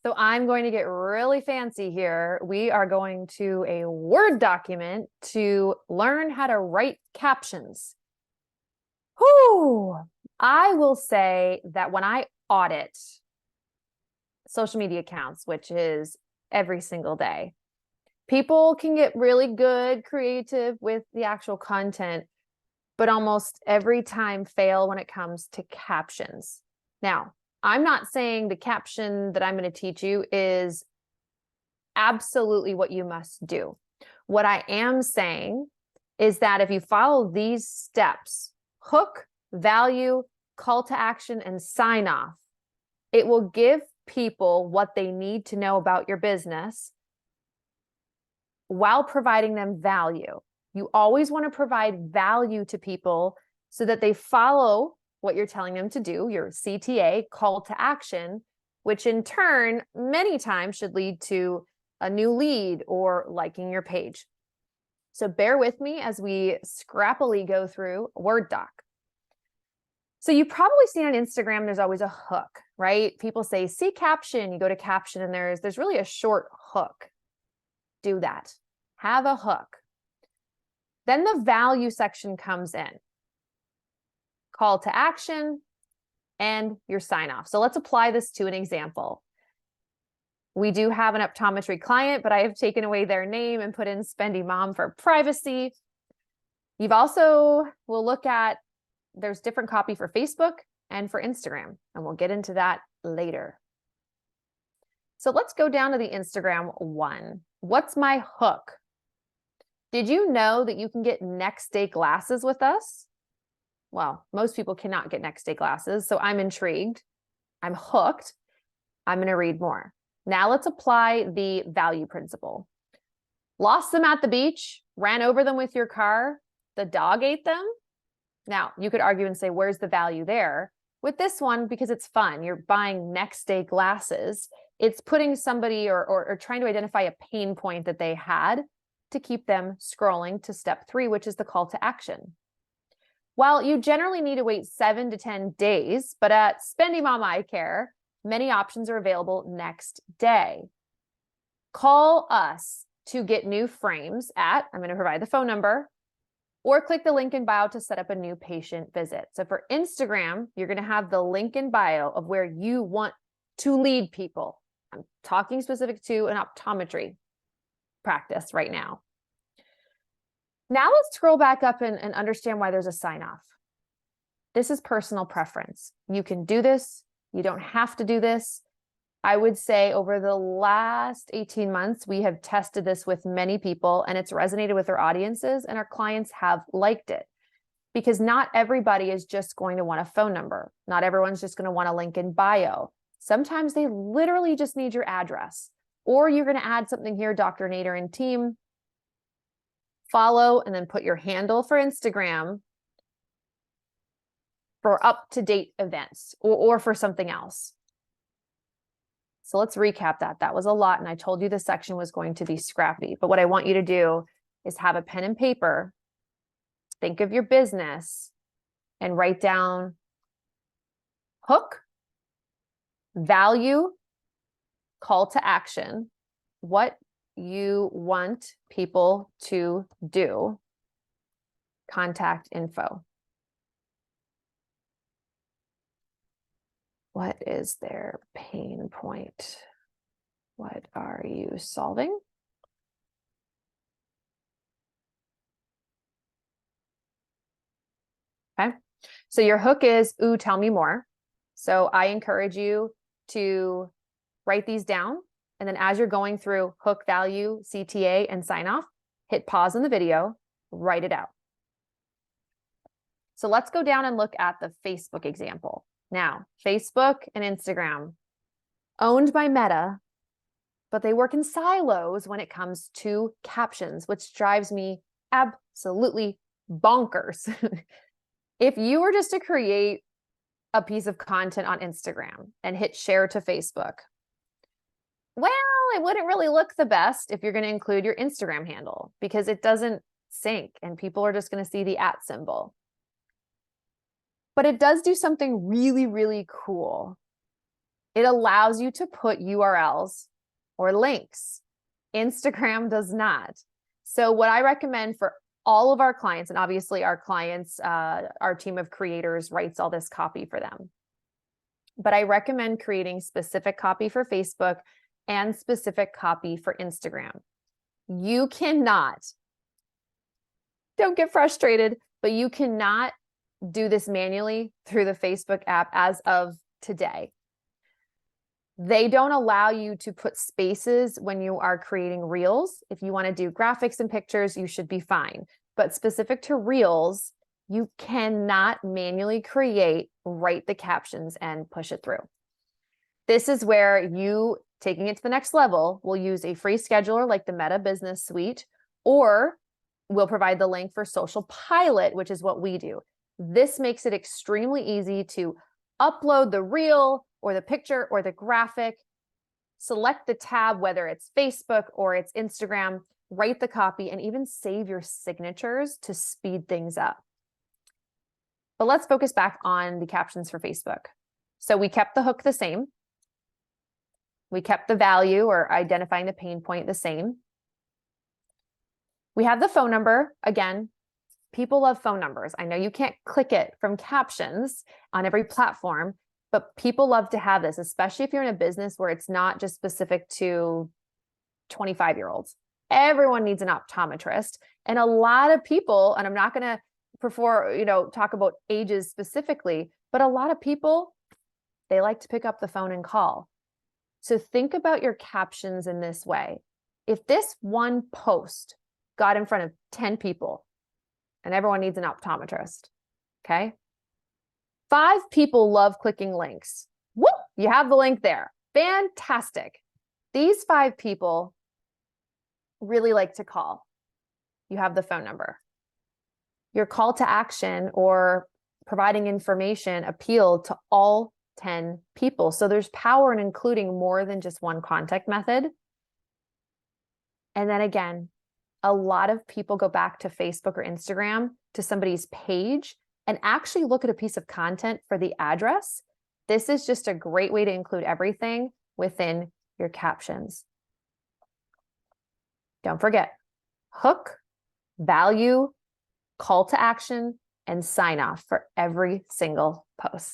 So I'm going to get really fancy here. We are going to a Word document to learn how to write captions. Whew. I will say that when I audit social media accounts, which is every single day, people can get really good, creative with the actual content, but almost every time fail when it comes to captions. Now, I'm not saying the caption that I'm going to teach you is absolutely what you must do. What I am saying is that if you follow these steps, hook, value, call to action, and sign off, it will give people what they need to know about your business while providing them value. You always want to provide value to people so that they follow what you're telling them to do, your CTA, call to action, which in turn, many times should lead to a new lead or liking your page. So bear with me as we scrappily go through a Word doc. So you've probably seen on Instagram, there's always a hook, right? People say, see caption, you go to caption and there's really a short hook. Do that. Have a hook. Then the value section comes in. Call to action and your sign off. So let's apply this to an example. We do have an optometry client, but I have taken away their name and put in Spendy Mom for privacy. You've also, we'll look at, there's different copy for Facebook and for Instagram, and we'll get into that later. So let's go down to the Instagram one. What's my hook? Did you know that you can get next day glasses with us? Well, most people cannot get next day glasses, so I'm intrigued. I'm hooked. I'm going to read more. Now let's apply the value principle. Lost them at the beach, ran over them with your car, the dog ate them. Now, you could argue and say, where's the value there? With this one, because it's fun, you're buying next day glasses. It's putting somebody or trying to identify a pain point that they had to keep them scrolling to step 3, which is the call to action. While you generally need to wait 7 to 10 days, but at Spendy Mom Eye Care, many options are available next day. Call us to get new frames at, I'm going to provide the phone number, or click the link in bio to set up a new patient visit. So for Instagram, you're going to have the link in bio of where you want to lead people. I'm talking specific to an optometry practice right now. Now let's scroll back up and understand why there's a sign off. This is personal preference. You can do this. You don't have to do this. I would say over the last 18 months, we have tested this with many people and it's resonated with our audiences and our clients have liked it because not everybody is just going to want a phone number. Not everyone's just going to want a link in bio. Sometimes they literally just need your address, or you're going to add something here, Dr. Nader and team, follow, and then put your handle for Instagram for up-to-date events or for something else. So let's recap that. That was a lot, and I told you this section was going to be scrappy. But what I want you to do is have a pen and paper, think of your business, and write down hook, value, call to action, what you want people to do, contact info. What is their pain point? What are you solving? Okay, so your hook is, ooh, tell me more. So I encourage you to write these down. And then as you're going through hook, value, CTA, and sign off, hit pause on the video, write it out. So let's go down and look at the Facebook example. Now, Facebook and Instagram, owned by Meta, but they work in silos when it comes to captions, which drives me absolutely bonkers. If you were just to create a piece of content on Instagram and hit share to Facebook, well, it wouldn't really look the best if you're going to include your Instagram handle because it doesn't sync and people are just going to see the @ symbol. But it does do something really, really cool. It allows you to put URLs or links. Instagram does not. So what I recommend for all of our clients, and obviously our clients, our team of creators writes all this copy for them. But I recommend creating specific copy for Facebook and specific copy for Instagram. You cannot, don't get frustrated, but you cannot do this manually through the Facebook app as of today. They don't allow you to put spaces when you are creating reels. If you want to do graphics and pictures, you should be fine. But specific to reels, you cannot manually create, write the captions, and push it through. This is where you, taking it to the next level, will use a free scheduler like the Meta Business Suite, or we'll provide the link for Social Pilot, which is what we do. This makes it extremely easy to upload the reel or the picture or the graphic, select the tab, whether it's Facebook or it's Instagram, write the copy, and even save your signatures to speed things up. But let's focus back on the captions for Facebook. So we kept the hook the same. We kept the value or identifying the pain point the same. We have the phone number. Again, people love phone numbers. I know you can't click it from captions on every platform, but people love to have this, especially if you're in a business where it's not just specific to 25-year-olds. Everyone needs an optometrist. And a lot of people, and I'm not going to talk about ages specifically, but a lot of people, they like to pick up the phone and call. So think about your captions in this way. If this one post got in front of 10 people, and everyone needs an optometrist, okay? 5 people love clicking links. Whoop, you have the link there. Fantastic. These 5 people really like to call. You have the phone number. Your call to action or providing information appealed to all 10 people. So there's power in including more than just one contact method. And then again, a lot of people go back to Facebook or Instagram to somebody's page and actually look at a piece of content for the address. This is just a great way to include everything within your captions. Don't forget, hook, value, call to action, and sign off for every single post.